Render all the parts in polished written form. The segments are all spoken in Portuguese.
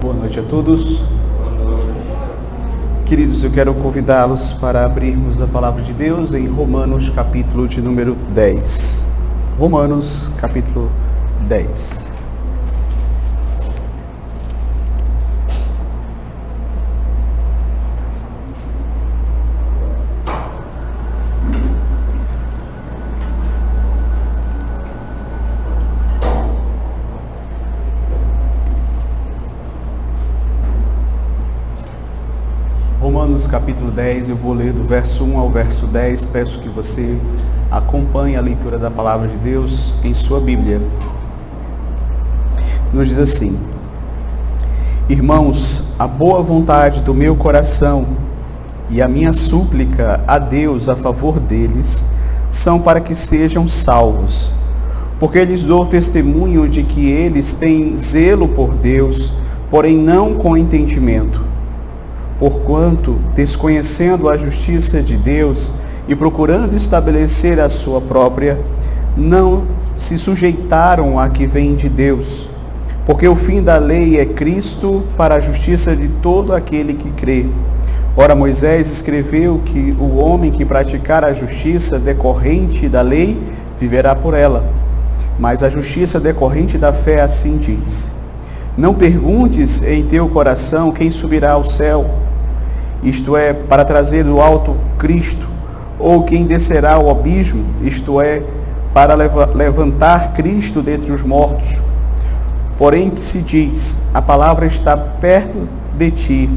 Boa noite a todos. Queridos, eu quero convidá-los para abrirmos a palavra de Deus em Romanos, capítulo de número 10. Romanos, capítulo 10. Romanos capítulo 10, eu vou ler do verso 1 ao verso 10, peço que você acompanhe a leitura da palavra de Deus em sua Bíblia. Nos diz assim: Irmãos, a boa vontade do meu coração e a minha súplica a Deus a favor deles são para que sejam salvos, porque lhes dou testemunho de que eles têm zelo por Deus, porém não com entendimento. Porquanto, desconhecendo a justiça de Deus e procurando estabelecer a sua própria, não se sujeitaram à que vem de Deus. Porque o fim da lei é Cristo para a justiça de todo aquele que crê. Ora, Moisés escreveu que o homem que praticar a justiça decorrente da lei viverá por ela. Mas a justiça decorrente da fé assim diz: Não perguntes em teu coração quem subirá ao céu, isto é, para trazer do alto Cristo, ou quem descerá ao abismo, isto é, para levantar Cristo dentre os mortos. Porém que se diz: a palavra está perto de ti,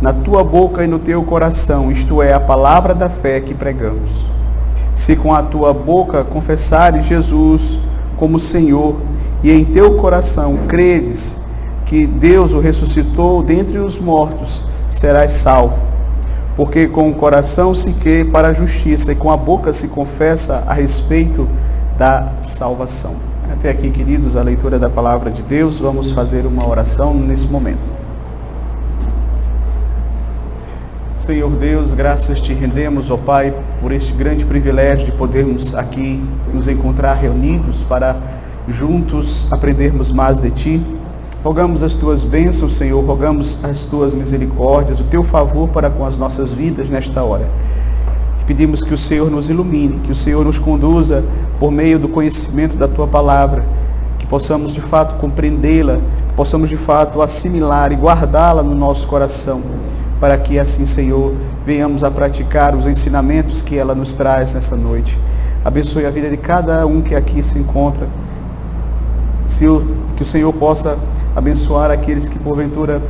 na tua boca e no teu coração, isto é, a palavra da fé que pregamos. Se com a tua boca confessares Jesus como Senhor, e em teu coração credes que Deus o ressuscitou dentre os mortos, serás salvo. Porque com o coração se crê para a justiça e com a boca se confessa a respeito da salvação. Até aqui, queridos, a leitura da palavra de Deus. Vamos fazer uma oração nesse momento. Senhor Deus, graças te rendemos, ó Pai, por este grande privilégio de podermos aqui nos encontrar reunidos para juntos aprendermos mais de Ti. Rogamos as Tuas bênçãos, Senhor, rogamos as Tuas misericórdias, o Teu favor para com as nossas vidas nesta hora. Te pedimos que o Senhor nos ilumine, que o Senhor nos conduza por meio do conhecimento da Tua palavra, que possamos de fato compreendê-la, possamos de fato assimilar e guardá-la no nosso coração, para que assim, Senhor, venhamos a praticar os ensinamentos que ela nos traz nessa noite. Abençoe a vida de cada um que aqui se encontra. Senhor, que o Senhor possa abençoar aqueles que porventura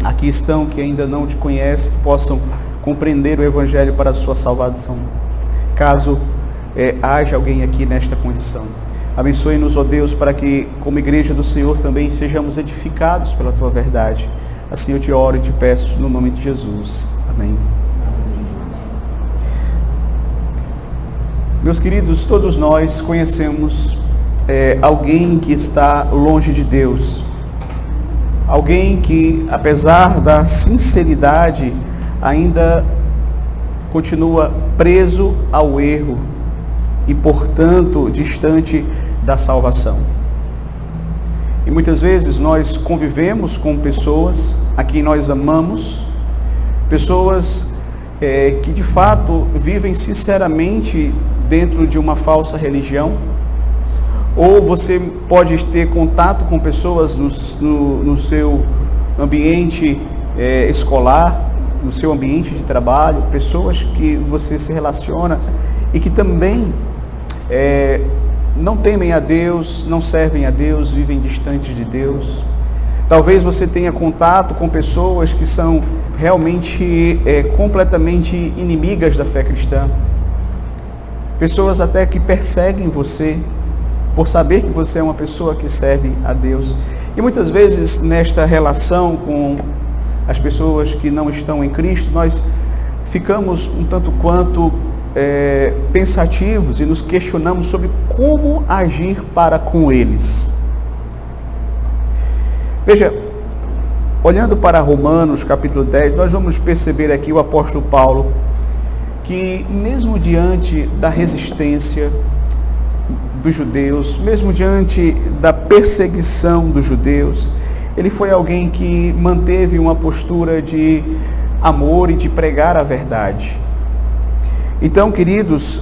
aqui estão, que ainda não te conhecem, que possam compreender o Evangelho para a sua salvação. Caso haja alguém aqui nesta condição, abençoe-nos, ó Deus, para que como igreja do Senhor também sejamos edificados pela Tua verdade. Assim eu te oro e te peço no nome de Jesus. Amém. Meus queridos, todos nós conhecemos alguém que está longe de Deus. Alguém que, apesar da sinceridade, ainda continua preso ao erro e, portanto, distante da salvação. E muitas vezes nós convivemos com pessoas a quem nós amamos, pessoas que de fato vivem sinceramente dentro de uma falsa religião. Ou você pode ter contato com pessoas no seu ambiente escolar, no seu ambiente de trabalho, pessoas que você se relaciona e que também não temem a Deus, não servem a Deus, vivem distantes de Deus. Talvez você tenha contato com pessoas que são realmente completamente inimigas da fé cristã. Pessoas até que perseguem você, por saber que você é uma pessoa que serve a Deus. E muitas vezes nesta relação com as pessoas que não estão em Cristo, nós ficamos um tanto quanto pensativos e nos questionamos sobre como agir para com eles. Veja, olhando para Romanos capítulo 10, nós vamos perceber aqui o apóstolo Paulo, que mesmo diante da resistência dos judeus, mesmo diante da perseguição dos judeus, ele foi alguém que manteve uma postura de amor e de pregar a verdade. Então, queridos,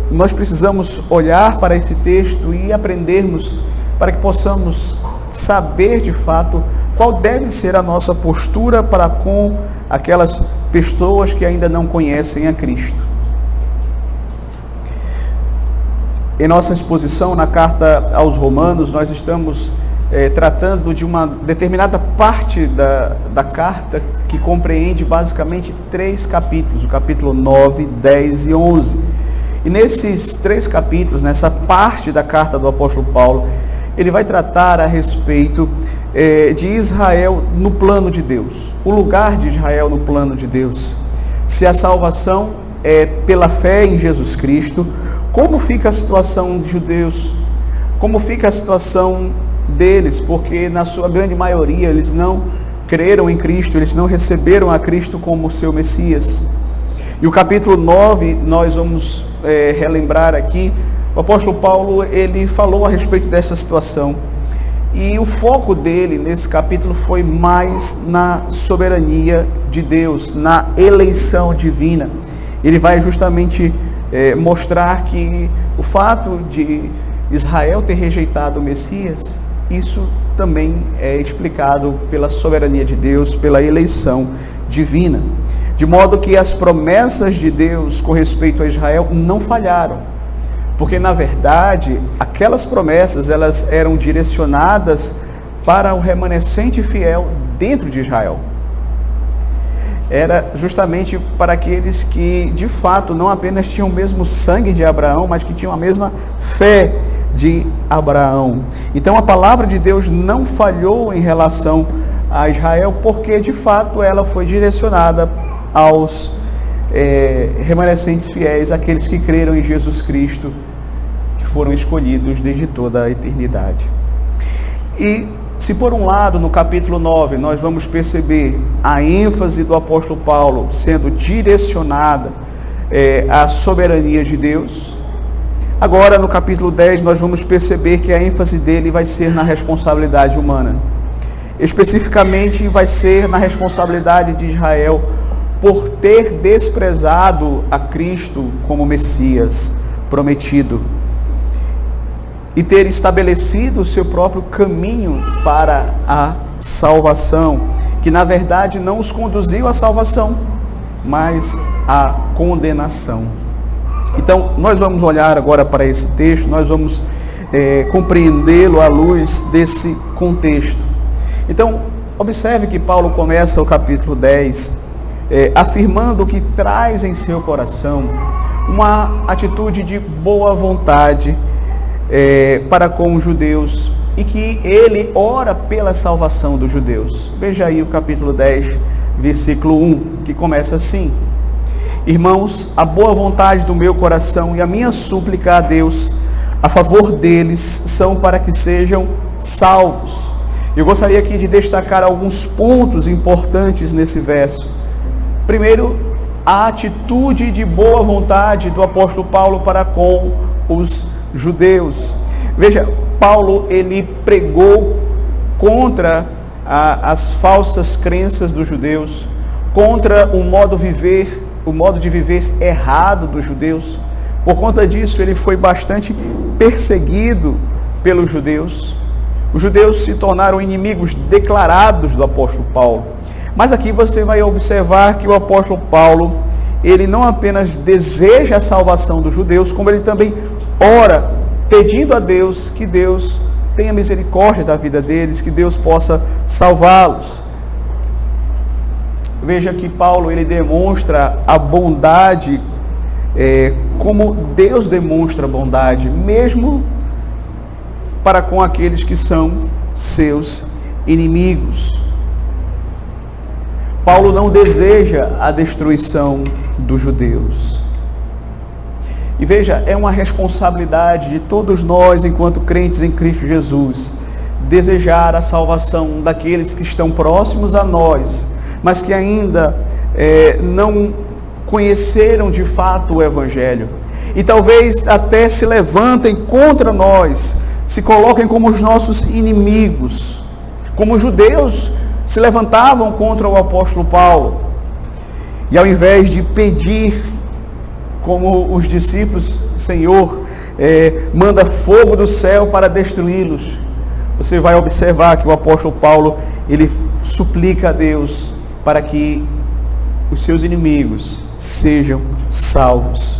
nós precisamos olhar para esse texto e aprendermos para que possamos saber de fato qual deve ser a nossa postura para com aquelas pessoas que ainda não conhecem a Cristo. Em nossa exposição na carta aos Romanos, nós estamos tratando de uma determinada parte da carta que compreende basicamente 3 capítulos, o capítulo 9, 10 e 11. E nesses 3 capítulos, nessa parte da carta do apóstolo Paulo, ele vai tratar a respeito de Israel no plano de Deus, o lugar de Israel no plano de Deus. Se a salvação é pela fé em Jesus Cristo, como fica a situação dos judeus? Como fica a situação deles? Porque na sua grande maioria eles não creram em Cristo, eles não receberam a Cristo como seu Messias. E o capítulo 9, nós vamos relembrar aqui, o apóstolo Paulo, ele falou a respeito dessa situação. E o foco dele nesse capítulo foi mais na soberania de Deus, na eleição divina. Ele vai justamente mostrar que o fato de Israel ter rejeitado o Messias, isso também é explicado pela soberania de Deus, pela eleição divina. De modo que as promessas de Deus com respeito a Israel não falharam. Porque, na verdade, aquelas promessas, elas eram direcionadas para o remanescente fiel dentro de Israel. Era justamente para aqueles que, de fato, não apenas tinham o mesmo sangue de Abraão, mas que tinham a mesma fé de Abraão. Então, a palavra de Deus não falhou em relação a Israel, porque, de fato, ela foi direcionada aos remanescentes fiéis, aqueles que creram em Jesus Cristo, que foram escolhidos desde toda a eternidade. E se por um lado no capítulo 9 nós vamos perceber a ênfase do apóstolo Paulo sendo direcionada à soberania de Deus, agora no capítulo 10 nós vamos perceber que a ênfase dele vai ser na responsabilidade humana. Especificamente vai ser na responsabilidade de Israel por ter desprezado a Cristo como Messias prometido e ter estabelecido o seu próprio caminho para a salvação, que na verdade não os conduziu à salvação, mas à condenação. Então, nós vamos olhar agora para esse texto, nós vamos compreendê-lo à luz desse contexto. Então, observe que Paulo começa o capítulo 10 afirmando que traz em seu coração uma atitude de boa vontade para com os judeus e que ele ora pela salvação dos judeus. Veja aí o capítulo 10, versículo 1, que começa assim: Irmãos, a boa vontade do meu coração e a minha súplica a Deus a favor deles são para que sejam salvos. Eu gostaria aqui de destacar alguns pontos importantes nesse verso. Primeiro, a atitude de boa vontade do apóstolo Paulo para com os judeus. Veja, Paulo, ele pregou contra as falsas crenças dos judeus, contra o modo de viver errado dos judeus. Por conta disso, ele foi bastante perseguido pelos judeus. Os judeus se tornaram inimigos declarados do apóstolo Paulo. Mas aqui você vai observar que o apóstolo Paulo, ele não apenas deseja a salvação dos judeus, como ele também ora, pedindo a Deus que Deus tenha misericórdia da vida deles, que Deus possa salvá-los. Veja que Paulo, ele demonstra a bondade, como Deus demonstra bondade, mesmo para com aqueles que são seus inimigos. Paulo não deseja a destruição dos judeus. E veja, é uma responsabilidade de todos nós, enquanto crentes em Cristo Jesus, desejar a salvação daqueles que estão próximos a nós, mas que ainda não conheceram de fato o Evangelho. E talvez até se levantem contra nós, se coloquem como os nossos inimigos, como os judeus se levantavam contra o apóstolo Paulo. E ao invés de pedir, como os discípulos, Senhor, manda fogo do céu para destruí-los, você vai observar que o apóstolo Paulo, ele suplica a Deus para que os seus inimigos sejam salvos.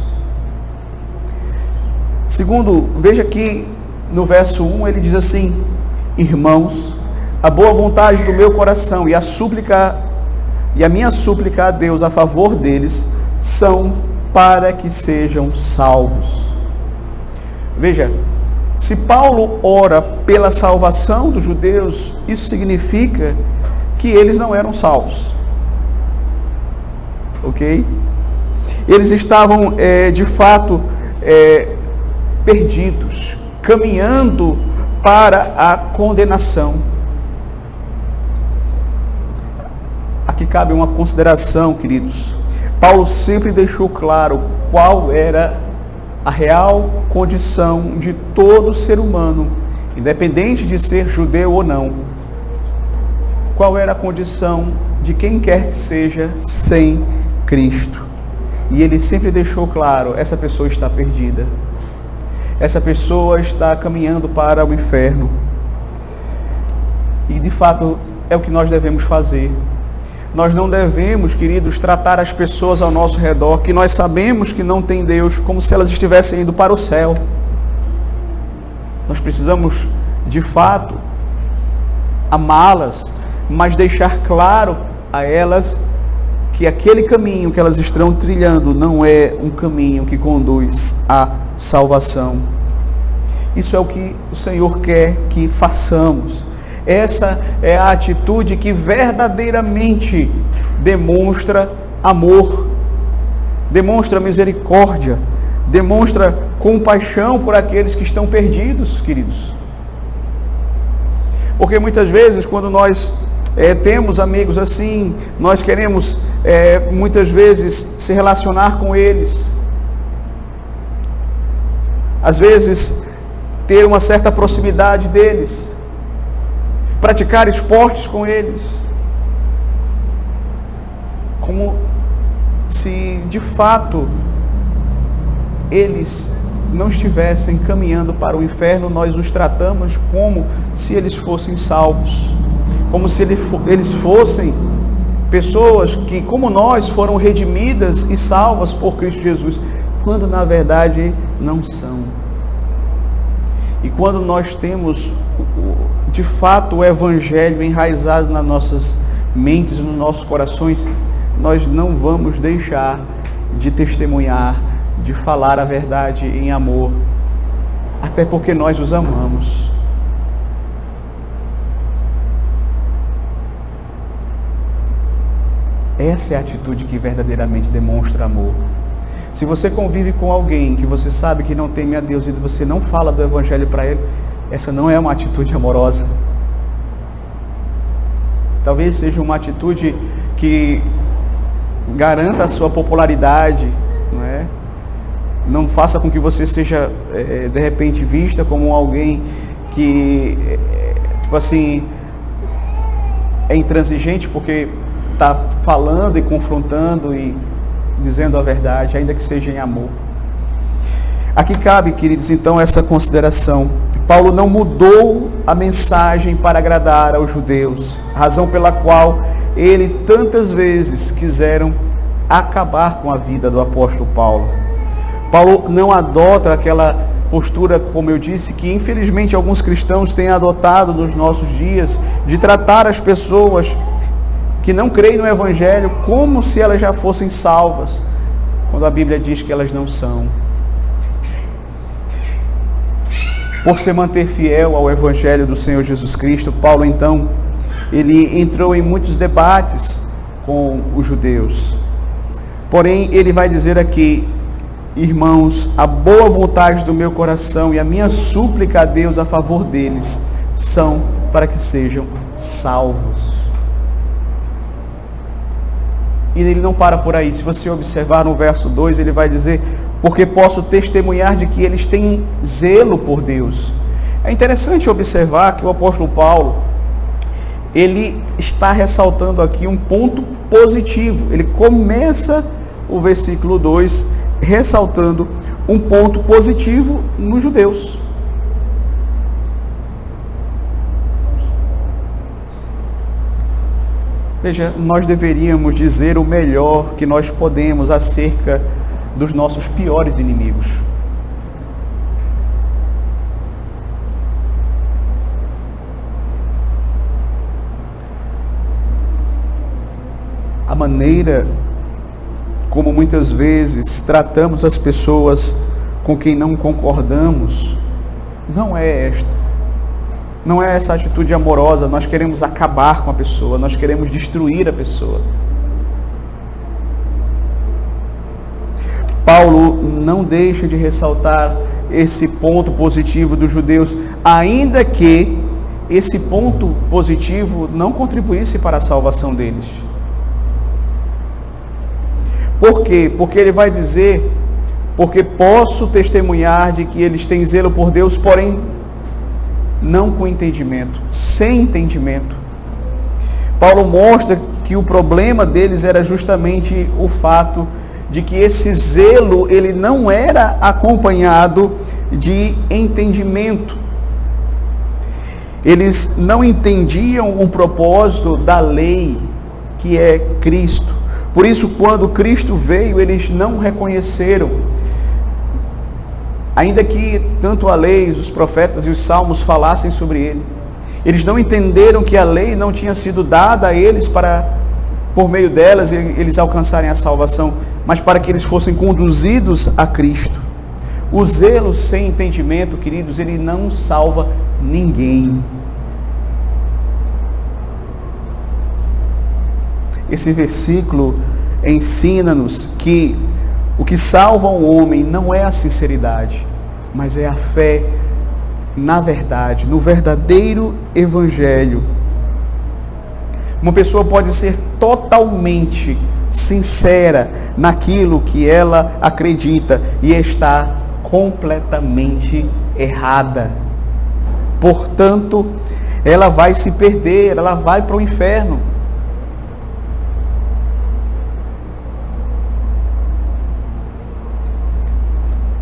Segundo, veja que no verso 1 ele diz assim: irmãos, a boa vontade do meu coração e a minha súplica a Deus a favor deles são para que sejam salvos. Veja, se Paulo ora pela salvação dos judeus, isso significa que eles não eram salvos. Ok? Eles estavam, de fato, perdidos, caminhando para a condenação. Aqui cabe uma consideração, queridos. Paulo sempre deixou claro qual era a real condição de todo ser humano, independente de ser judeu ou não. Qual era a condição de quem quer que seja sem Cristo. E ele sempre deixou claro: essa pessoa está perdida. Essa pessoa está caminhando para o inferno. E de fato é o que nós devemos fazer. Nós não devemos, queridos, tratar as pessoas ao nosso redor, que nós sabemos que não tem Deus, como se elas estivessem indo para o céu. Nós precisamos, de fato, amá-las, mas deixar claro a elas que aquele caminho que elas estão trilhando não é um caminho que conduz à salvação. Isso é o que o Senhor quer que façamos. Essa é a atitude que verdadeiramente demonstra amor, demonstra misericórdia, demonstra compaixão por aqueles que estão perdidos, queridos. Porque muitas vezes, quando nós temos amigos assim, nós queremos muitas vezes se relacionar com eles. Às vezes, ter uma certa proximidade deles, praticar esportes com eles, como se de fato eles não estivessem caminhando para o inferno. Nós os tratamos como se eles fossem salvos, como se eles fossem pessoas que, como nós, foram redimidas e salvas por Cristo Jesus, quando na verdade não são. E quando nós temos de fato o Evangelho enraizado nas nossas mentes, nos nossos corações, nós não vamos deixar de testemunhar, de falar a verdade em amor, até porque nós os amamos. Essa é a atitude que verdadeiramente demonstra amor. Se você convive com alguém que você sabe que não teme a Deus e você não fala do Evangelho para ele, essa não é uma atitude amorosa. Talvez seja uma atitude que garanta a sua popularidade, não é? Não faça com que você seja, de repente, vista como alguém que, tipo assim, é intransigente porque está falando e confrontando e dizendo a verdade, ainda que seja em amor. Aqui cabe, queridos, então, essa consideração. Paulo não mudou a mensagem para agradar aos judeus, razão pela qual ele tantas vezes quiseram acabar com a vida do apóstolo Paulo. Paulo não adota aquela postura, como eu disse, que infelizmente alguns cristãos têm adotado nos nossos dias, de tratar as pessoas que não creem no Evangelho como se elas já fossem salvas, quando a Bíblia diz que elas não são. Por se manter fiel ao Evangelho do Senhor Jesus Cristo, Paulo então, ele entrou em muitos debates com os judeus. Porém, ele vai dizer aqui: irmãos, a boa vontade do meu coração e a minha súplica a Deus a favor deles são para que sejam salvos. E ele não para por aí. Se você observar no verso 2, ele vai dizer: porque posso testemunhar de que eles têm zelo por Deus. É interessante observar que o apóstolo Paulo, ele está ressaltando aqui um ponto positivo. Ele começa o versículo 2 ressaltando um ponto positivo nos judeus. Veja, nós deveríamos dizer o melhor que nós podemos acerca dos nossos piores inimigos. A maneira como muitas vezes tratamos as pessoas com quem não concordamos não é esta. Não é essa atitude amorosa. Nós queremos acabar com a pessoa, nós queremos destruir a pessoa. Paulo não deixa de ressaltar esse ponto positivo dos judeus, ainda que esse ponto positivo não contribuísse para a salvação deles. Por quê? Porque ele vai dizer, porque posso testemunhar de que eles têm zelo por Deus, porém não com entendimento, sem entendimento. Paulo mostra que o problema deles era justamente o fato de que esse zelo, ele não era acompanhado de entendimento. Eles não entendiam o propósito da lei, que é Cristo. Por isso, quando Cristo veio, eles não reconheceram. Ainda que tanto a lei, os profetas e os salmos falassem sobre ele. Eles não entenderam que a lei não tinha sido dada a eles para, por meio delas, eles alcançarem a salvação, mas para que eles fossem conduzidos a Cristo. O zelo sem entendimento, queridos, ele não salva ninguém. Esse versículo ensina-nos que o que salva o homem não é a sinceridade, mas é a fé na verdade, no verdadeiro evangelho. Uma pessoa pode ser totalmente sincera naquilo que ela acredita e está completamente errada. Portanto, ela vai se perder, ela vai para o inferno.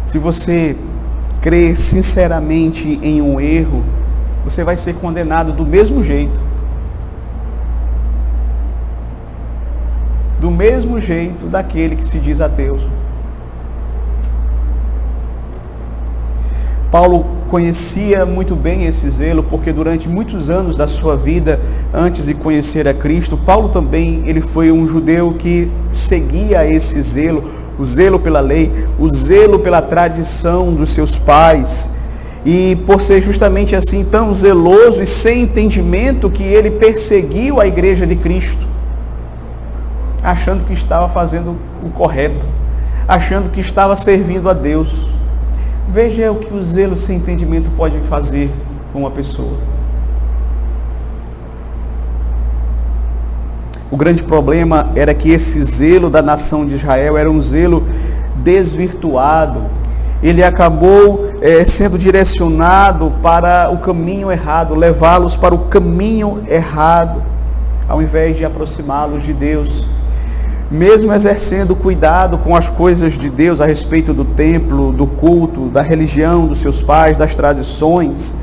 Se você crê sinceramente em um erro, você vai ser condenado do mesmo jeito. Do mesmo jeito daquele que se diz ateu. Paulo conhecia muito bem esse zelo, porque durante muitos anos da sua vida, antes de conhecer a Cristo, Paulo também, ele foi um judeu que seguia esse zelo, o zelo pela lei, o zelo pela tradição dos seus pais. E por ser justamente assim tão zeloso e sem entendimento, que ele perseguiu a igreja de Cristo, achando que estava fazendo o correto, achando que estava servindo a Deus. Veja o que o zelo sem entendimento pode fazer com uma pessoa. O grande problema era que esse zelo da nação de Israel era um zelo desvirtuado. Ele acabou sendo direcionado para o caminho errado, levá-los para o caminho errado, ao invés de aproximá-los de Deus. Mesmo exercendo cuidado com as coisas de Deus a respeito do templo, do culto, da religião dos seus pais, das tradições,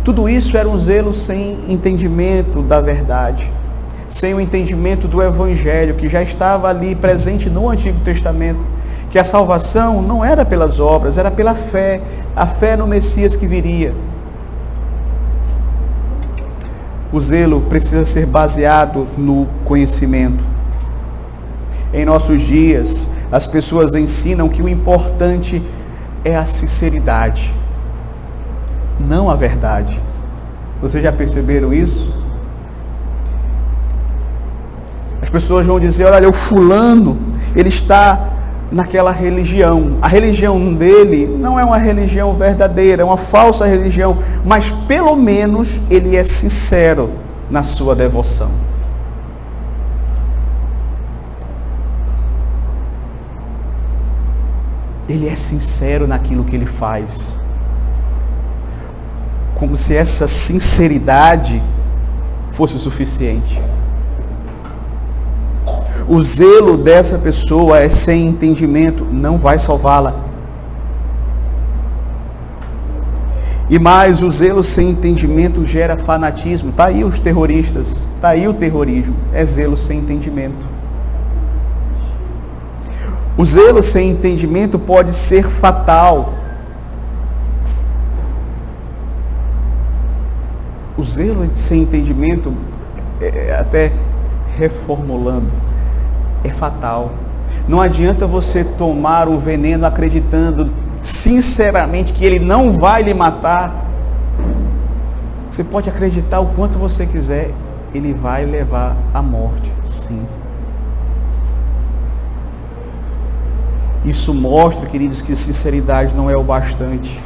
tudo isso era um zelo sem entendimento da verdade, sem o entendimento do Evangelho, que já estava ali presente no Antigo Testamento, que a salvação não era pelas obras, era pela fé, a fé no Messias que viria. O zelo precisa ser baseado no conhecimento. Em nossos dias, as pessoas ensinam que o importante é a sinceridade, não a verdade. Vocês já perceberam isso? As pessoas vão dizer, olha, o fulano, ele está naquela religião. A religião dele não é uma religião verdadeira, é uma falsa religião, mas pelo menos ele é sincero na sua devoção. Ele é sincero naquilo que ele faz. Como se essa sinceridade fosse o suficiente. O zelo dessa pessoa é sem entendimento, não vai salvá-la. E mais, o zelo sem entendimento gera fanatismo. Está aí os terroristas, está aí o terrorismo, é zelo sem entendimento. O zelo sem entendimento pode ser fatal. O zelo sem entendimento, até reformulando, é fatal. Não adianta você tomar o veneno acreditando sinceramente que ele não vai lhe matar. Você pode acreditar o quanto você quiser, ele vai levar à morte, sim. Isso mostra, queridos, que sinceridade não é o bastante.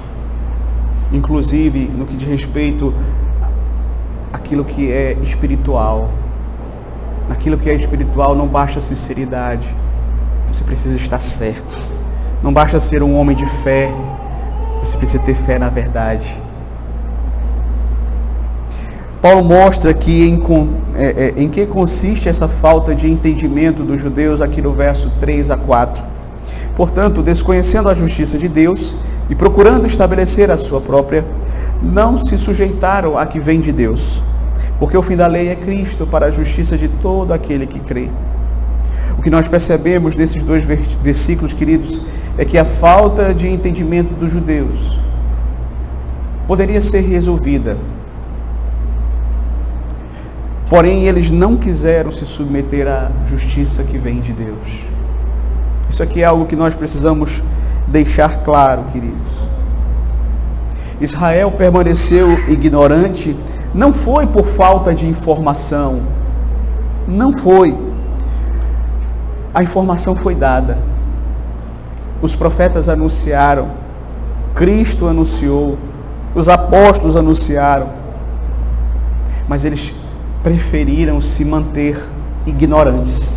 Inclusive, no que diz respeito àquilo que é espiritual. Naquilo que é espiritual não basta sinceridade. Você precisa estar certo. Não basta ser um homem de fé. Você precisa ter fé na verdade. Paulo mostra que em que consiste essa falta de entendimento dos judeus aqui no verso 3 a 4. Portanto, desconhecendo a justiça de Deus e procurando estabelecer a sua própria, não se sujeitaram à que vem de Deus, porque o fim da lei é Cristo para a justiça de todo aquele que crê. O que nós percebemos nesses dois versículos, queridos, é que a falta de entendimento dos judeus poderia ser resolvida. Porém, eles não quiseram se submeter à justiça que vem de Deus. Isso aqui é algo que nós precisamos deixar claro, queridos. Israel permaneceu ignorante, não foi por falta de informação, não foi. A informação foi dada. Os profetas anunciaram, Cristo anunciou, os apóstolos anunciaram, mas eles preferiram se manter ignorantes.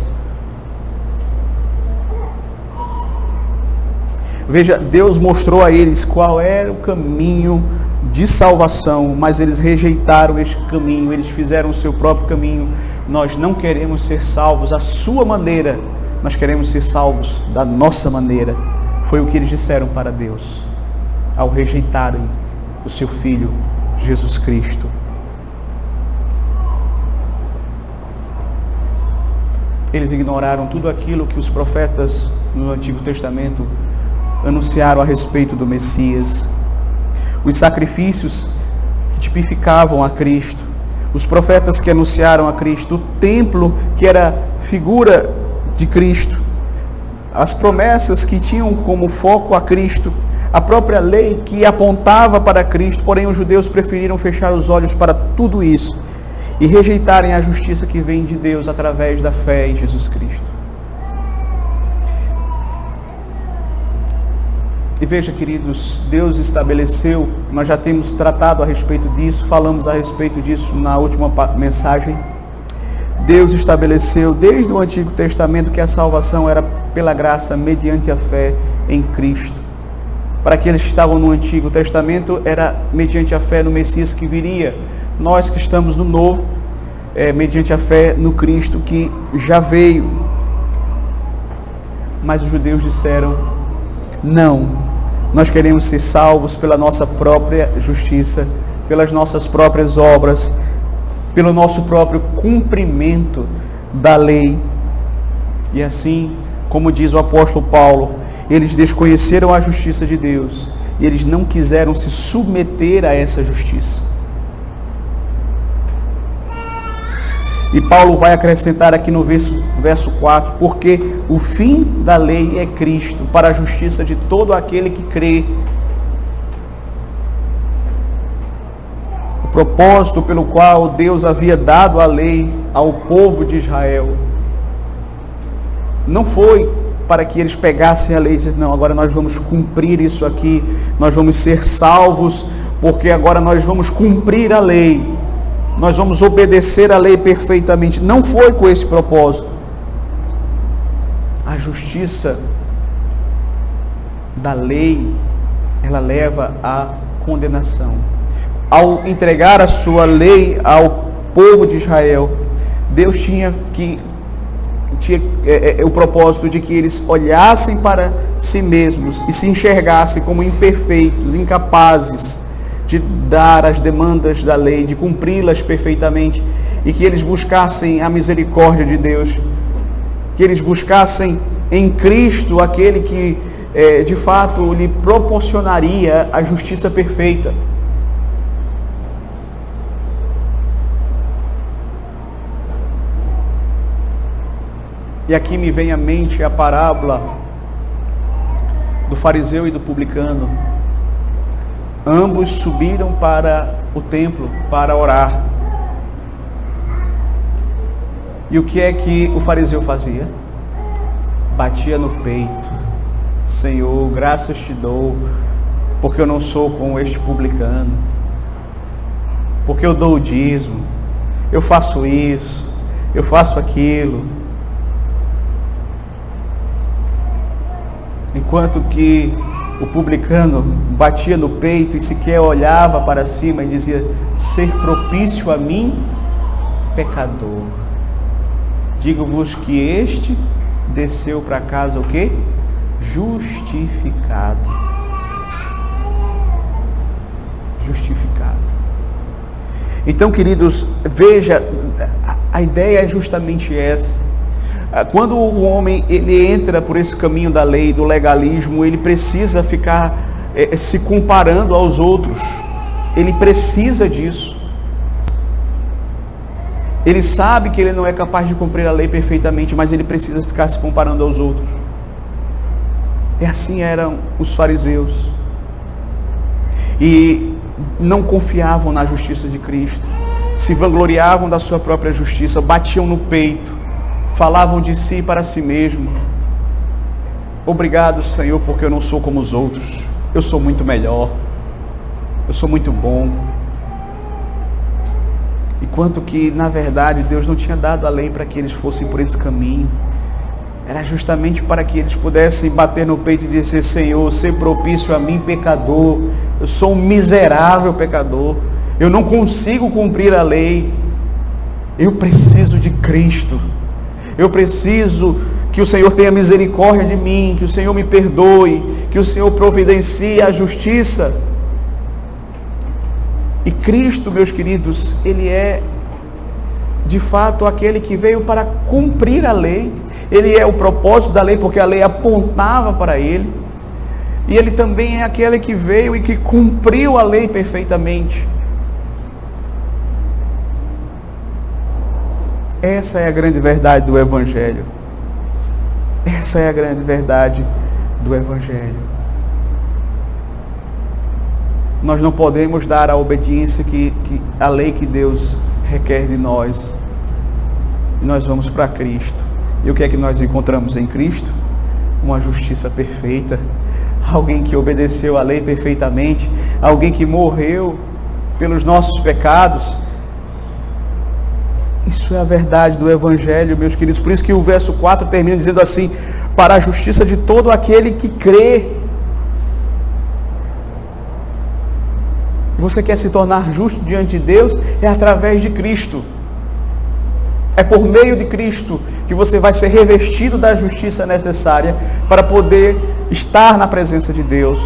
Veja, Deus mostrou a eles qual era o caminho de salvação, mas eles rejeitaram este caminho, eles fizeram o seu próprio caminho. Nós não queremos ser salvos à sua maneira, nós queremos ser salvos da nossa maneira. Foi o que eles disseram para Deus, ao rejeitarem o seu Filho, Jesus Cristo. Eles ignoraram tudo aquilo que os profetas no Antigo Testamento anunciaram a respeito do Messias, os sacrifícios que tipificavam a Cristo, os profetas que anunciaram a Cristo, o templo que era figura de Cristo, as promessas que tinham como foco a Cristo, a própria lei que apontava para Cristo. Porém os judeus preferiram fechar os olhos para tudo isso e rejeitarem a justiça que vem de Deus através da fé em Jesus Cristo. E veja, queridos, Deus estabeleceu, nós já temos tratado a respeito disso, falamos a respeito disso na última mensagem. Deus estabeleceu desde o Antigo Testamento que a salvação era pela graça mediante a fé em Cristo. Para aqueles que estavam no Antigo Testamento era mediante a fé no Messias que viria. Nós que estamos no Novo, mediante a fé no Cristo que já veio. Mas os judeus disseram: não, nós queremos ser salvos pela nossa própria justiça, pelas nossas próprias obras, pelo nosso próprio cumprimento da lei. E assim, como diz o apóstolo Paulo, eles desconheceram a justiça de Deus e eles não quiseram se submeter a essa justiça. E Paulo vai acrescentar aqui no verso 4, porque o fim da lei é Cristo, para a justiça de todo aquele que crê. O propósito pelo qual Deus havia dado a lei ao povo de Israel não foi para que eles pegassem a lei e dissessem: não, agora nós vamos cumprir isso aqui, nós vamos ser salvos, porque agora nós vamos cumprir a lei. Nós vamos obedecer a lei perfeitamente. Não foi com esse propósito. A justiça da lei, ela leva à condenação. Ao entregar a sua lei ao povo de Israel, Deus tinha o propósito de que eles olhassem para si mesmos e se enxergassem como imperfeitos, incapazes de dar as demandas da lei, de cumpri-las perfeitamente, e que eles buscassem a misericórdia de Deus, que eles buscassem em Cristo aquele que de fato lhe proporcionaria a justiça perfeita. E aqui me vem à mente a parábola do fariseu e do publicano. Ambos subiram para o templo para orar. E o que é que o fariseu fazia? Batia no peito. Senhor, graças te dou, porque eu não sou como este publicano. Porque eu dou o dízimo, eu faço isso, eu faço aquilo. Enquanto que o publicano batia no peito e sequer olhava para cima e dizia: ser propício a mim, pecador. Digo-vos que este desceu para casa o quê? Justificado. Justificado. Então, queridos, veja, a ideia é justamente essa. Quando o homem ele entra por esse caminho da lei, do legalismo, ele precisa ficar se comparando aos outros. Ele precisa disso. Ele sabe que ele não é capaz de cumprir a lei perfeitamente, mas ele precisa ficar se comparando aos outros. E assim eram os fariseus. E não confiavam na justiça de Cristo. Se vangloriavam da sua própria justiça, batiam no peito. Falavam de si para si mesmo. Obrigado, Senhor, porque eu não sou como os outros. Eu sou muito melhor. Eu sou muito bom. Enquanto que, na verdade, Deus não tinha dado a lei para que eles fossem por esse caminho. Era justamente para que eles pudessem bater no peito e dizer: Senhor, ser propício a mim, pecador. Eu sou um miserável pecador. Eu não consigo cumprir a lei. Eu preciso de Cristo. Eu preciso que o Senhor tenha misericórdia de mim, que o Senhor me perdoe, que o Senhor providencie a justiça. E Cristo, meus queridos, Ele é de fato aquele que veio para cumprir a lei. Ele é o propósito da lei, porque a lei apontava para Ele. E Ele também é aquele que veio e que cumpriu a lei perfeitamente. Essa é a grande verdade do Evangelho. Essa é a grande verdade do Evangelho. Nós não podemos dar a obediência que a lei que Deus requer de nós. E nós vamos para Cristo. E o que é que nós encontramos em Cristo? Uma justiça perfeita. Alguém que obedeceu a lei perfeitamente. Alguém que morreu pelos nossos pecados. Isso é a verdade do Evangelho, meus queridos. Por isso que o verso 4 termina dizendo assim: para a justiça de todo aquele que crê. Você quer se tornar justo diante de Deus? É através de Cristo. É por meio de Cristo que você vai ser revestido da justiça necessária para poder estar na presença de Deus.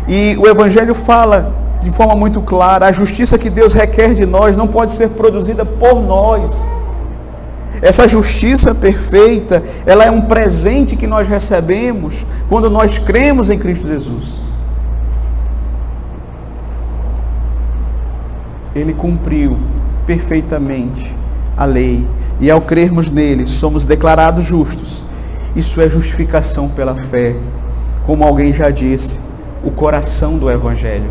E o Evangelho fala de forma muito clara: a justiça que Deus requer de nós não pode ser produzida por nós. Essa justiça perfeita, ela é um presente que nós recebemos quando nós cremos em Cristo Jesus. Ele cumpriu perfeitamente a lei, e ao crermos nele, somos declarados justos. Isso é justificação pela fé, como alguém já disse, o coração do Evangelho.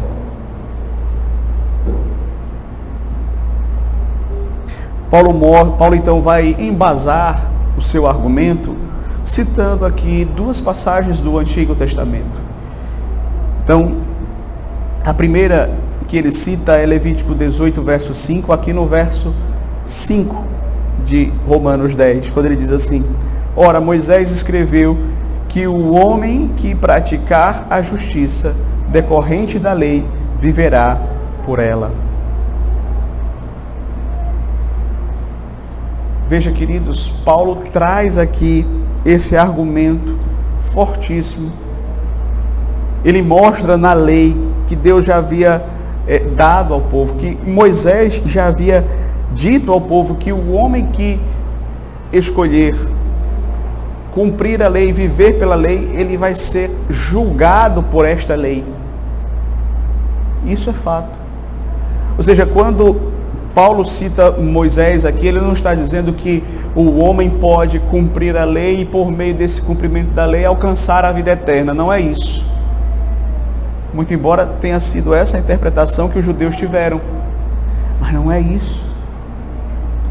Paulo então vai embasar o seu argumento, citando aqui duas passagens do Antigo Testamento. Então, a primeira que ele cita é Levítico 18, verso 5, aqui no verso 5 de Romanos 10, quando ele diz assim: ora, Moisés escreveu que o homem que praticar a justiça decorrente da lei viverá por ela. Veja, queridos, Paulo traz aqui esse argumento fortíssimo. Ele mostra na lei que Deus já havia dado ao povo, que Moisés já havia dito ao povo que o homem que escolher cumprir a lei, viver pela lei, ele vai ser julgado por esta lei. Isso é fato. Ou seja, quando Paulo cita Moisés aqui, ele não está dizendo que o homem pode cumprir a lei e por meio desse cumprimento da lei alcançar a vida eterna. Não é isso. Muito embora tenha sido essa a interpretação que os judeus tiveram. Mas não é isso.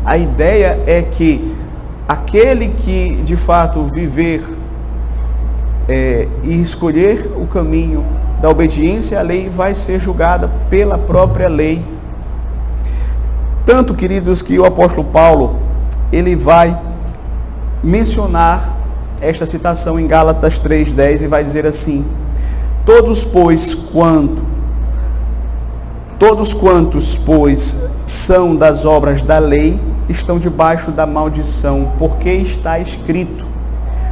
A ideia é que aquele que de fato viver e escolher o caminho da obediência à lei vai ser julgada pela própria lei. Tanto, queridos, que o apóstolo Paulo, ele vai mencionar esta citação em Gálatas 3:10 e vai dizer assim: Todos quantos, pois, são das obras da lei, estão debaixo da maldição, porque está escrito: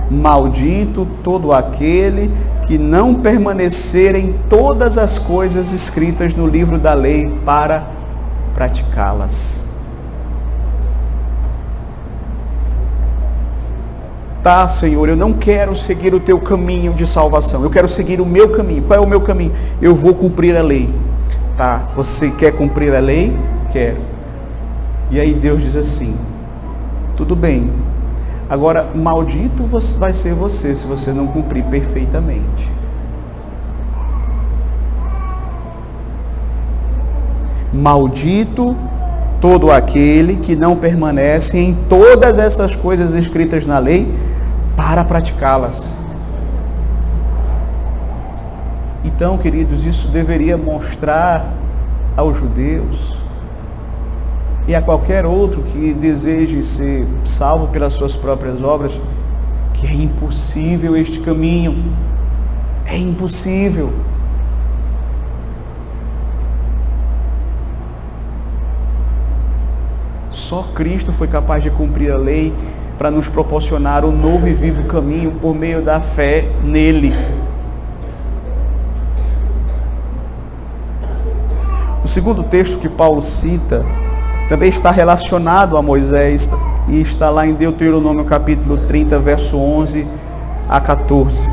Maldito todo aquele que não permanecer em todas as coisas escritas no livro da lei para praticá-las. Tá, Senhor, eu não quero seguir o teu caminho de salvação, eu quero seguir o meu caminho. Qual é o meu caminho? Eu vou cumprir a lei. Tá, você quer cumprir a lei? Quero. E aí Deus diz assim: tudo bem, agora maldito vai ser você se você não cumprir perfeitamente. Maldito todo aquele que não permanece em todas essas coisas escritas na lei para praticá-las. Então, queridos, isso deveria mostrar aos judeus e a qualquer outro que deseje ser salvo pelas suas próprias obras que é impossível este caminho. É impossível. Só Cristo foi capaz de cumprir a lei para nos proporcionar o novo e vivo caminho por meio da fé nele. O segundo texto que Paulo cita também está relacionado a Moisés e está lá em Deuteronômio capítulo 30, verso 11 a 14,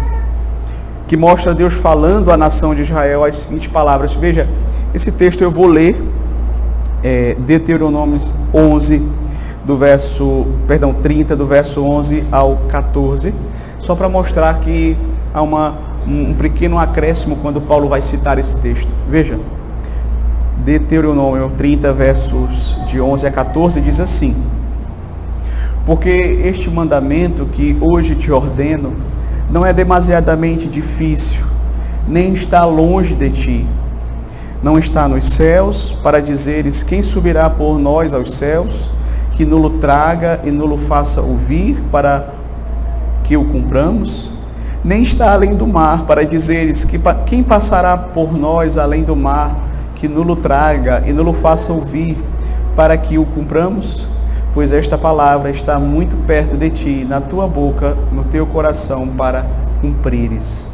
que mostra Deus falando à nação de Israel as seguintes palavras. Veja, esse texto eu vou ler. Deuteronômio 30, do verso 11 ao 14, só para mostrar que há um pequeno acréscimo quando Paulo vai citar esse texto. Veja, Deuteronômio 30, versos de 11 a 14, diz assim: Porque este mandamento que hoje te ordeno não é demasiadamente difícil, nem está longe de ti. Não está nos céus, para dizeres: quem subirá por nós aos céus, que nulo traga e nulo faça ouvir, para que o cumpramos? Nem está além do mar, para dizeres: quem passará por nós além do mar, que nulo traga e nulo faça ouvir, para que o cumpramos? Pois esta palavra está muito perto de ti, na tua boca, no teu coração, para cumprires.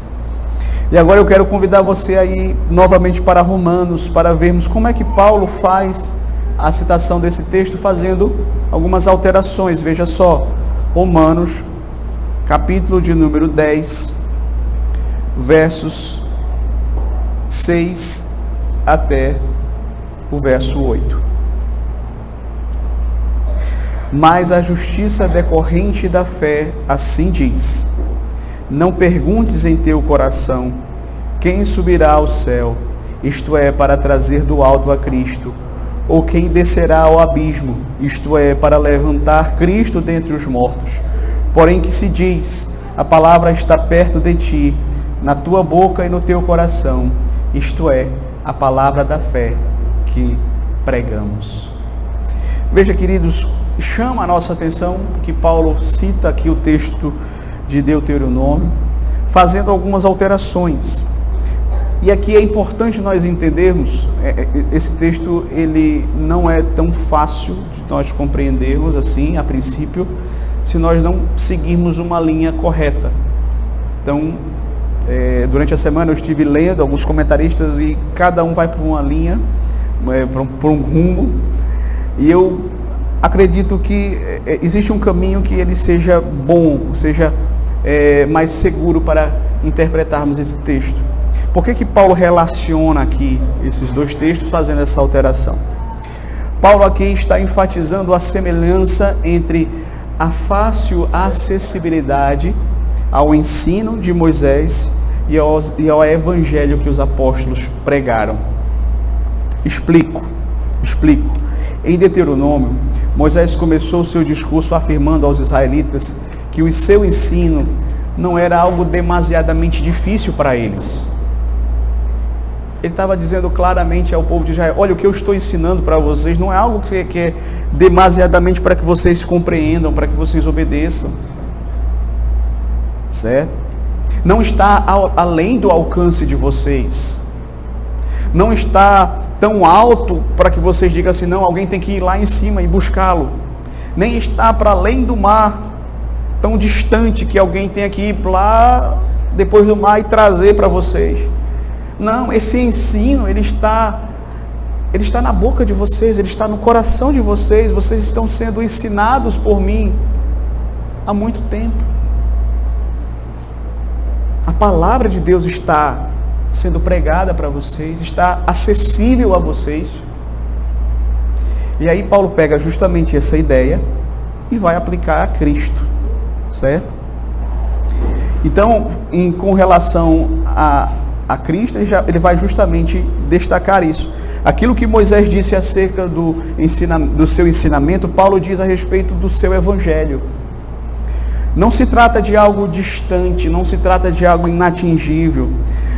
E agora eu quero convidar você a ir novamente para Romanos, para vermos como é que Paulo faz a citação desse texto, fazendo algumas alterações. Veja só, Romanos, capítulo de número 10, versos 6 até o verso 8. Mas a justiça decorrente da fé assim diz: Não perguntes em teu coração: quem subirá ao céu, isto é, para trazer do alto a Cristo, ou quem descerá ao abismo, isto é, para levantar Cristo dentre os mortos. Porém que se diz: a palavra está perto de ti, na tua boca e no teu coração, isto é, a palavra da fé que pregamos. Veja, queridos, chama a nossa atenção que Paulo cita aqui o texto de Deuteronômio, fazendo algumas alterações. E aqui é importante nós entendermos, esse texto ele não é tão fácil de nós compreendermos assim, a princípio, se nós não seguirmos uma linha correta. Então, durante a semana eu estive lendo alguns comentaristas e cada um vai por uma linha, por um rumo, e eu acredito que existe um caminho que ele seja bom, seja mais seguro para interpretarmos esse texto. Por que Paulo relaciona aqui esses dois textos fazendo essa alteração? Paulo aqui está enfatizando a semelhança entre a fácil acessibilidade ao ensino de Moisés e ao evangelho que os apóstolos pregaram. Explico. Em Deuteronômio, Moisés começou o seu discurso afirmando aos israelitas que o seu ensino não era algo demasiadamente difícil para eles. Ele estava dizendo claramente ao povo de Israel: olha, o que eu estou ensinando para vocês não é algo que é demasiadamente para que vocês compreendam, para que vocês obedeçam. Certo? Não está além do alcance de vocês. Não está tão alto para que vocês digam assim, não, alguém tem que ir lá em cima e buscá-lo. Nem está para além do mar, tão distante que alguém tenha que ir lá depois do mar e trazer para vocês. Não, esse ensino, ele está na boca de vocês, ele está no coração de vocês. Vocês estão sendo ensinados por mim há muito tempo. A palavra de Deus está sendo pregada para vocês, está acessível a vocês. E aí Paulo pega justamente essa ideia e vai aplicar a Cristo, certo? Então, com relação a Cristo, ele vai justamente destacar isso. Aquilo que Moisés disse acerca do seu ensinamento, Paulo diz a respeito do seu evangelho. Não se trata de algo distante, não se trata de algo inatingível.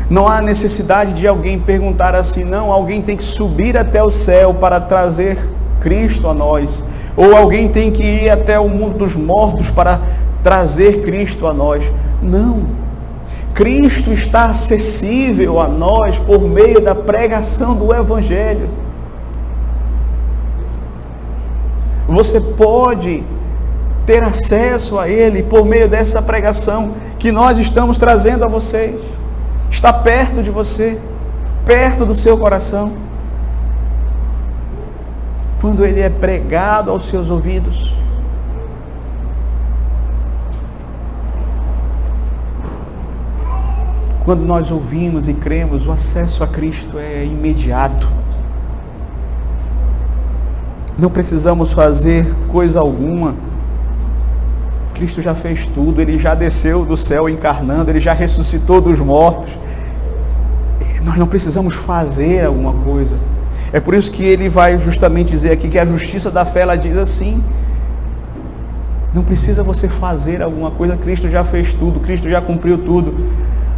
Não há necessidade de alguém perguntar assim, não, alguém tem que subir até o céu para trazer Cristo a nós. Ou alguém tem que ir até o mundo dos mortos para trazer Cristo a nós. Não. Cristo está acessível a nós por meio da pregação do Evangelho. Você pode ter acesso a Ele por meio dessa pregação que nós estamos trazendo a vocês. Está perto de você, perto do seu coração. Quando Ele é pregado aos seus ouvidos. Quando nós ouvimos e cremos, o acesso a Cristo é imediato. Não precisamos fazer coisa alguma. Cristo já fez tudo, Ele já desceu do céu encarnando, Ele já ressuscitou dos mortos. Nós não precisamos fazer alguma coisa. É por isso que ele vai justamente dizer aqui que a justiça da fé, ela diz assim, não precisa você fazer alguma coisa, Cristo já fez tudo, Cristo já cumpriu tudo.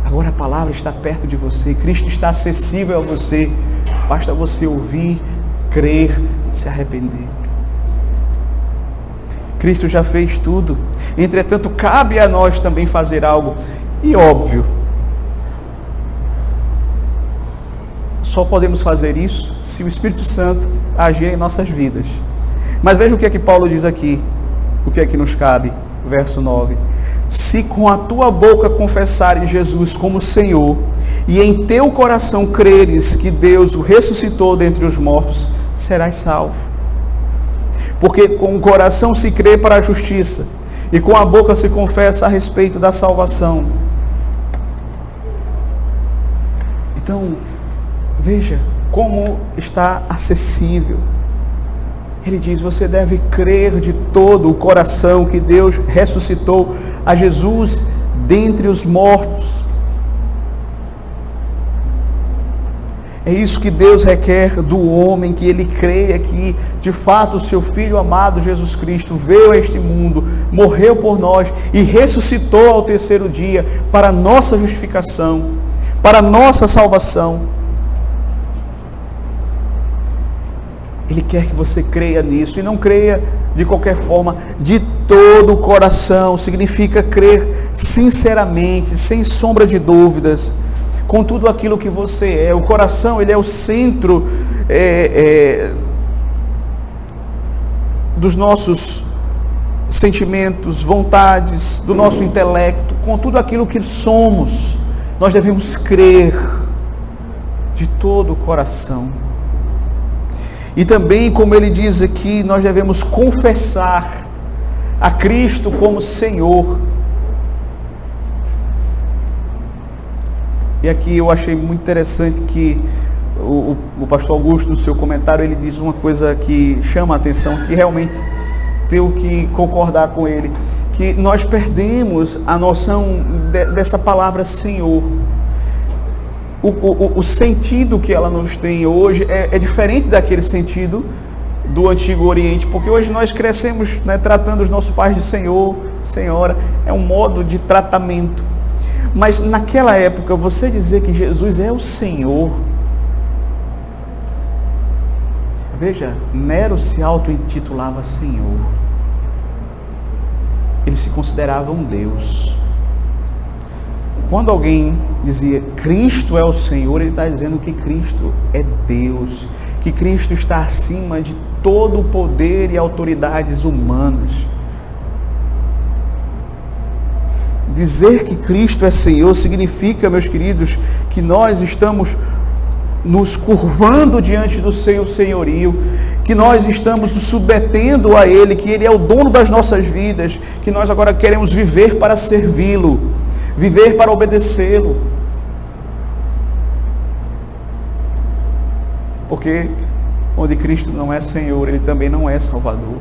Agora a palavra está perto de você, Cristo está acessível a você, basta você ouvir, crer, se arrepender. Cristo já fez tudo, entretanto cabe a nós também fazer algo, e óbvio, só podemos fazer isso se o Espírito Santo agir em nossas vidas. Mas veja o que é que Paulo diz aqui, o que é que nos cabe, verso 9. Se com a tua boca confessares Jesus como Senhor, e em teu coração creres que Deus o ressuscitou dentre os mortos, serás salvo. Porque com o coração se crê para a justiça, e com a boca se confessa a respeito da salvação. Então, veja como está acessível. Ele diz, você deve crer de todo o coração que Deus ressuscitou a Jesus dentre os mortos. É isso que Deus requer do homem, que ele creia que, de fato, o seu Filho amado Jesus Cristo veio a este mundo, morreu por nós e ressuscitou ao terceiro dia para a nossa justificação, para a nossa salvação. Ele quer que você creia nisso, e não creia de qualquer forma, de todo o coração. Significa crer sinceramente, sem sombra de dúvidas. com tudo aquilo que você é. O coração, ele é o centro dos nossos sentimentos, vontades, do nosso intelecto, com tudo aquilo que somos. Nós devemos crer de todo o coração. E também, como ele diz aqui, nós devemos confessar a Cristo como Senhor. E aqui eu achei muito interessante que o pastor Augusto, no seu comentário, ele diz uma coisa que chama a atenção, que realmente tenho que concordar com ele, que nós perdemos a noção dessa palavra Senhor. O sentido que ela nos tem hoje é diferente daquele sentido do Antigo Oriente, porque hoje nós crescemos, né, tratando os nossos pais de Senhor, Senhora, é um modo de tratamento. Mas naquela época, você dizer que Jesus é o Senhor, veja, Nero se auto-intitulava Senhor. Ele se considerava um Deus. Quando alguém dizia Cristo é o Senhor, ele está dizendo que Cristo é Deus, que Cristo está acima de todo o poder e autoridades humanas. Dizer que Cristo é Senhor significa, meus queridos, que nós estamos nos curvando diante do seu senhorio, que nós estamos nos submetendo a Ele, que Ele é o dono das nossas vidas, que nós agora queremos viver para servi-lo, viver para obedecê-lo. Porque onde Cristo não é Senhor, Ele também não é Salvador.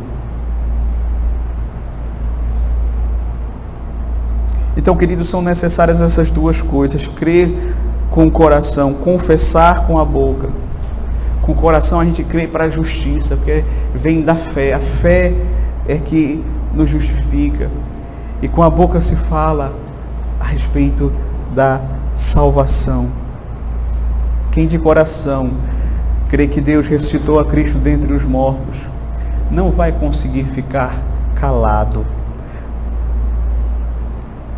Então, queridos, são necessárias essas duas coisas: crer com o coração, confessar com a boca. Com o coração a gente crê para a justiça, porque vem da fé. A fé é que nos justifica. E com a boca se fala a respeito da salvação. Quem de coração crê que Deus ressuscitou a Cristo dentre os mortos, não vai conseguir ficar calado.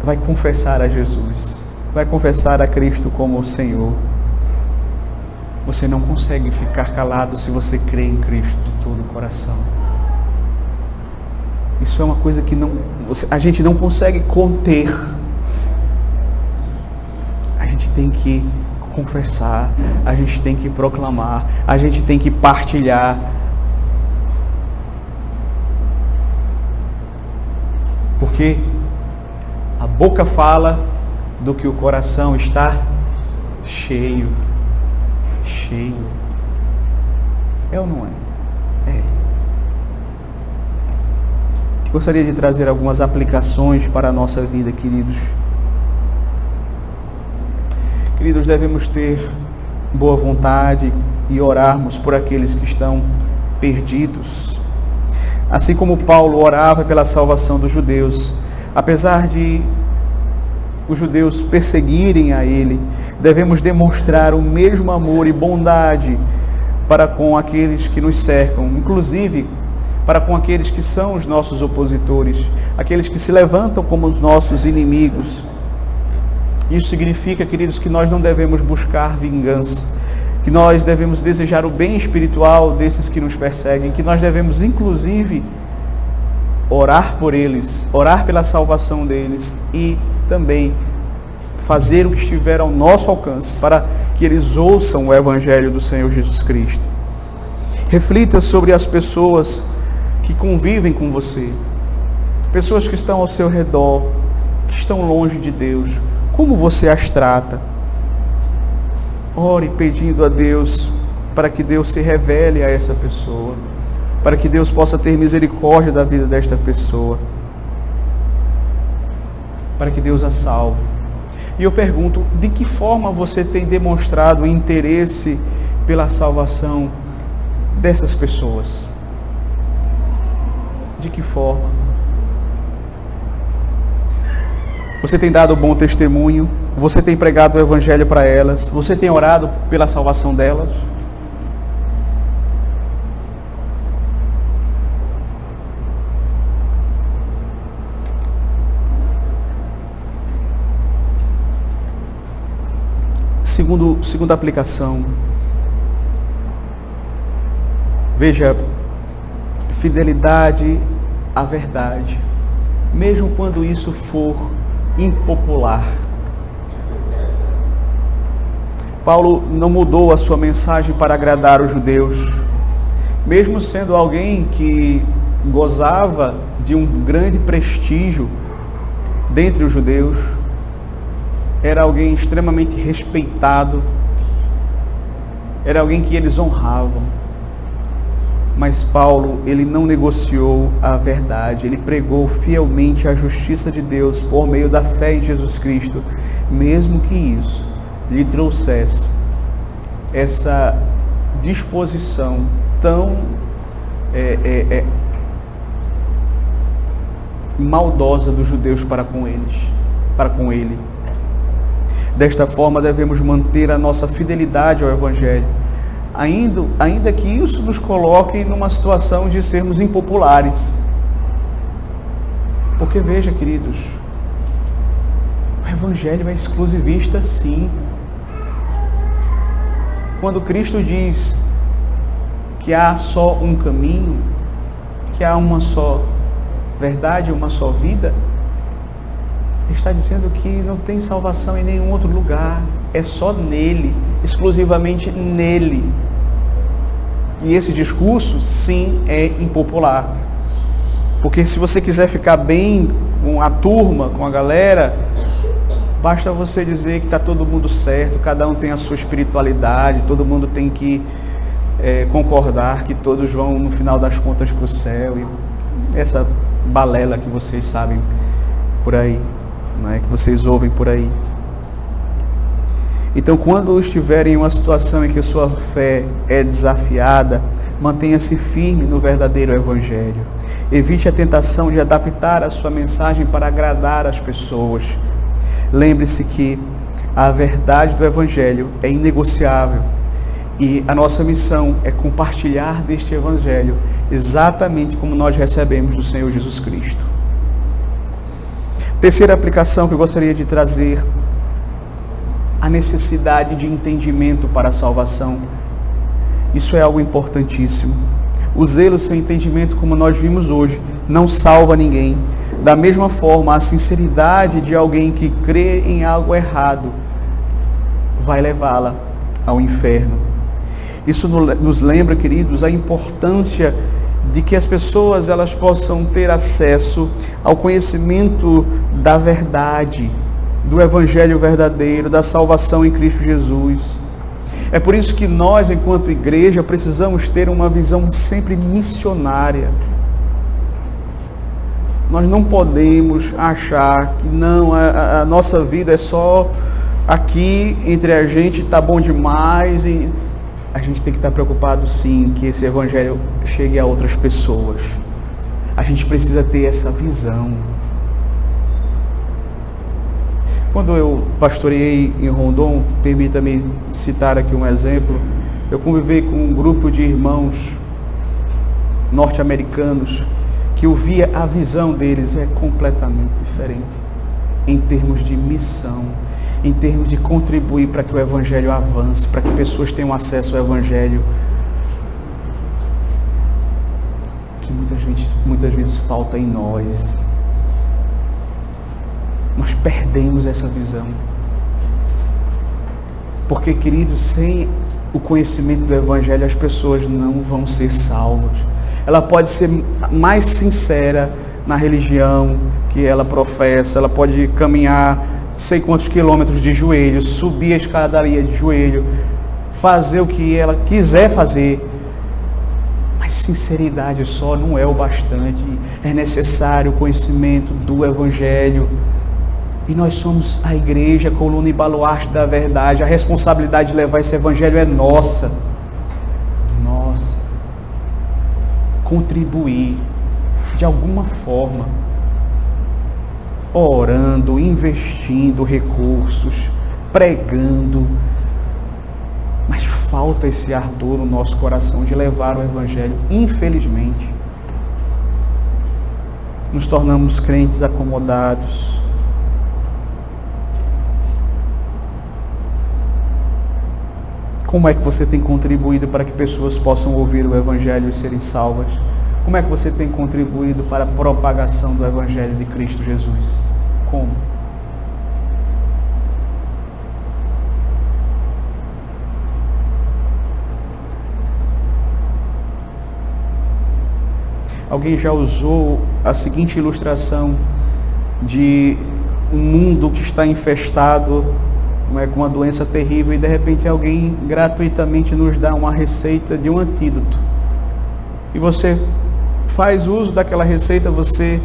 Vai confessar a Jesus, vai confessar a Cristo como o Senhor. Você não consegue ficar calado se você crê em Cristo de todo o coração. Isso é uma coisa que a gente não consegue conter. A gente tem que confessar, a gente tem que proclamar, a gente tem que partilhar. Porque a boca fala do que o coração está cheio. Cheio. É ou não é? É. Gostaria de trazer algumas aplicações para a nossa vida, queridos. Queridos, devemos ter boa vontade e orarmos por aqueles que estão perdidos. Assim como Paulo orava pela salvação dos judeus, apesar de os judeus perseguirem a ele, devemos demonstrar o mesmo amor e bondade para com aqueles que nos cercam, inclusive para com aqueles que são os nossos opositores, aqueles que se levantam como os nossos inimigos. Isso significa, queridos, que nós não devemos buscar vingança, que nós devemos desejar o bem espiritual desses que nos perseguem, que nós devemos, inclusive, orar por eles, orar pela salvação deles e também fazer o que estiver ao nosso alcance para que eles ouçam o Evangelho do Senhor Jesus Cristo. Reflita sobre as pessoas que convivem com você, pessoas que estão ao seu redor, que estão longe de Deus. Como você as trata? Ore pedindo a Deus para que Deus se revele a essa pessoa, para que Deus possa ter misericórdia da vida desta pessoa, para que Deus a salve. E eu pergunto, de que forma você tem demonstrado interesse pela salvação dessas pessoas? De que forma? Você tem dado bom testemunho? Você tem pregado o Evangelho para elas? Você tem orado pela salvação delas? Segunda aplicação. Veja, fidelidade à verdade, mesmo quando isso for impopular. Paulo não mudou a sua mensagem para agradar os judeus, mesmo sendo alguém que gozava de um grande prestígio dentre os judeus, era alguém extremamente respeitado, era alguém que eles honravam. Mas Paulo, ele não negociou a verdade, ele pregou fielmente a justiça de Deus por meio da fé em Jesus Cristo, mesmo que isso lhe trouxesse essa disposição tão maldosa dos judeus para com ele. Desta forma, devemos manter a nossa fidelidade ao Evangelho, ainda que isso nos coloque numa situação de sermos impopulares. Porque veja, queridos, o Evangelho é exclusivista, sim. Quando Cristo diz que há só um caminho, que há uma só verdade, uma só vida, Ele está dizendo que não tem salvação em nenhum outro lugar, é só nele, exclusivamente nele. E esse discurso, sim, é impopular. Porque se você quiser ficar bem com a turma, com a galera, basta você dizer que está todo mundo certo, cada um tem a sua espiritualidade, todo mundo tem que concordar que todos vão, no final das contas, para o céu. E essa balela que vocês sabem por aí, né, que vocês ouvem por aí. Então, quando estiverem em uma situação em que sua fé é desafiada, mantenha-se firme no verdadeiro Evangelho. Evite a tentação de adaptar a sua mensagem para agradar as pessoas. Lembre-se que a verdade do Evangelho é inegociável e a nossa missão é compartilhar deste Evangelho exatamente como nós recebemos do Senhor Jesus Cristo. Terceira aplicação que eu gostaria de trazer: a necessidade de entendimento para a salvação. Isso é algo importantíssimo. O zelo sem entendimento, como nós vimos hoje, não salva ninguém. Da mesma forma, a sinceridade de alguém que crê em algo errado vai levá-la ao inferno. Isso nos lembra, queridos, a importância de que as pessoas elas possam ter acesso ao conhecimento da verdade, do Evangelho verdadeiro, da salvação em Cristo Jesus. É por isso que nós, enquanto igreja, precisamos ter uma visão sempre missionária. Nós não podemos achar que não, a nossa vida é só aqui entre a gente, está bom demais, e a gente tem que estar preocupado sim que esse Evangelho chegue a outras pessoas. A gente precisa ter essa visão. Quando eu pastoreei em Rondon, permita-me citar aqui um exemplo, eu convivi com um grupo de irmãos norte-americanos que eu via a visão deles é completamente diferente em termos de missão, em termos de contribuir para que o Evangelho avance, para que pessoas tenham acesso ao Evangelho, que muitas vezes falta em nós. Nós perdemos essa visão. Porque, queridos, sem o conhecimento do Evangelho, as pessoas não vão ser salvas. Ela pode ser mais sincera na religião que ela professa, ela pode caminhar sei quantos quilômetros de joelho, subir a escadaria de joelho, fazer o que ela quiser fazer, mas sinceridade só não é o bastante. É necessário o conhecimento do Evangelho. E nós somos a igreja, coluna e baluarte da verdade. A responsabilidade de levar esse Evangelho é nossa. Nossa. Contribuir de alguma forma, orando, investindo recursos, pregando. Mas falta esse ardor no nosso coração de levar o Evangelho. Infelizmente, nos tornamos crentes acomodados. Como é que você tem contribuído para que pessoas possam ouvir o Evangelho e serem salvas? Como é que você tem contribuído para a propagação do Evangelho de Cristo Jesus? Como? Alguém já usou a seguinte ilustração de um mundo que está infestado com uma doença terrível e de repente alguém gratuitamente nos dá uma receita de um antídoto. E você faz uso daquela receita, você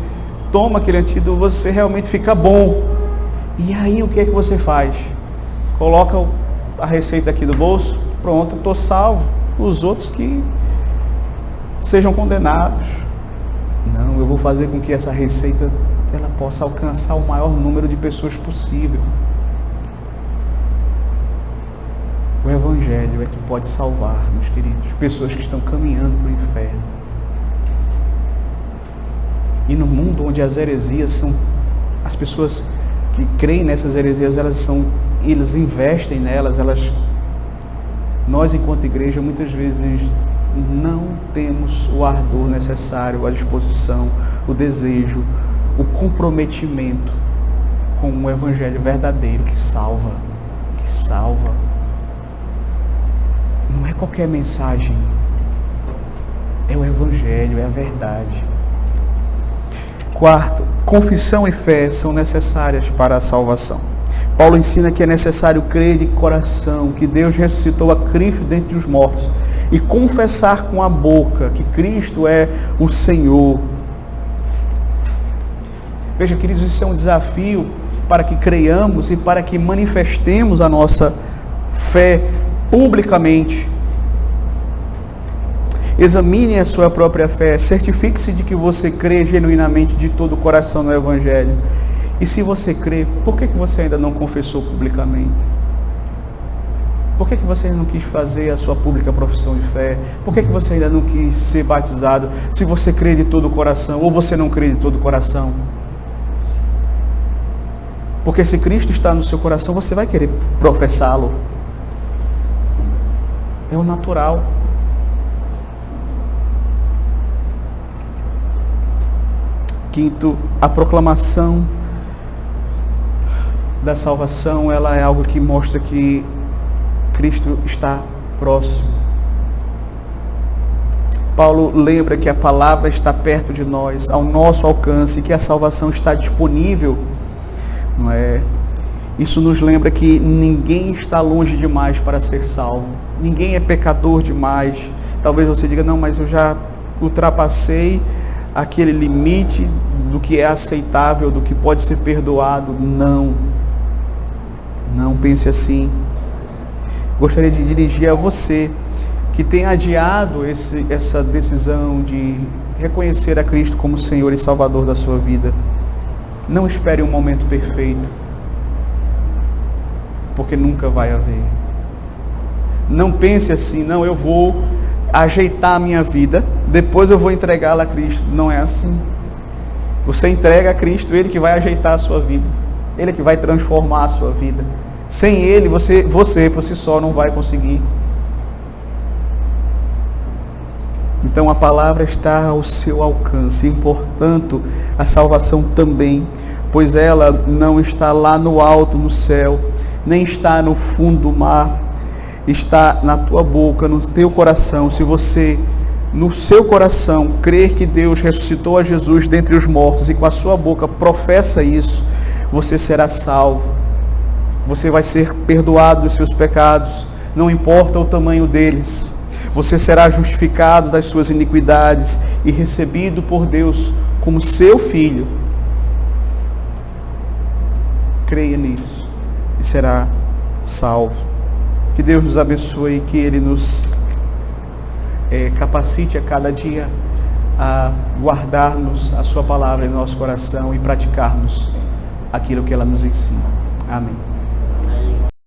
toma aquele antídoto, você realmente fica bom. E aí o que é que você faz? Coloca a receita aqui do bolso, pronto, estou salvo. Os outros que sejam condenados. Não, eu vou fazer com que essa receita ela possa alcançar o maior número de pessoas possível. O Evangelho é que pode salvar, meus queridos, pessoas que estão caminhando para o inferno. E no mundo onde as heresias são, as pessoas que creem nessas heresias, eles investem nelas, nós enquanto igreja muitas vezes não temos o ardor necessário, a disposição, o desejo, o comprometimento com um Evangelho verdadeiro que salva. Não é qualquer mensagem, é o Evangelho, é a verdade. Quarto, confissão e fé são necessárias para a salvação. Paulo ensina que é necessário crer de coração que Deus ressuscitou a Cristo dentre os mortos e confessar com a boca que Cristo é o Senhor. Veja, queridos, isso é um desafio para que creiamos e para que manifestemos a nossa fé publicamente. Examine a sua própria fé, certifique-se de que você crê genuinamente de todo o coração no Evangelho. E se você crê, por que você ainda não confessou publicamente? Por que você ainda não quis fazer a sua pública profissão de fé? Por que você ainda não quis ser batizado? Se você crê de todo o coração, ou você não crê de todo o coração? Porque se Cristo está no seu coração, você vai querer professá-lo. É o natural. Quinto, a proclamação da salvação, ela é algo que mostra que Cristo está próximo. Paulo lembra que a palavra está perto de nós, ao nosso alcance, que a salvação está disponível, não é? Isso nos lembra que ninguém está longe demais para ser salvo. Ninguém é pecador demais. Talvez você diga, não, mas eu já ultrapassei aquele limite do que é aceitável, do que pode ser perdoado. Não pense assim. Gostaria de dirigir a você que tem adiado essa decisão de reconhecer a Cristo como Senhor e Salvador da sua vida. Não espere um momento perfeito, porque nunca vai haver. Não pense assim, não, eu vou ajeitar a minha vida, depois eu vou entregá-la a Cristo. Não é assim. Você entrega a Cristo, Ele que vai ajeitar a sua vida, Ele que vai transformar a sua vida. Sem Ele, você por si só não vai conseguir. Então a palavra está ao seu alcance, e portanto a salvação também, pois ela não está lá no alto, no céu, nem está no fundo do mar, está na tua boca, no teu coração. Se você, no seu coração, crer que Deus ressuscitou a Jesus dentre os mortos e com a sua boca professa isso, você será salvo. Você vai ser perdoado dos seus pecados, não importa o tamanho deles. Você será justificado das suas iniquidades e recebido por Deus como seu filho. Creia nisso e será salvo. Que Deus nos abençoe e que Ele nos capacite a cada dia a guardarmos a sua palavra em nosso coração e praticarmos aquilo que ela nos ensina. Amém.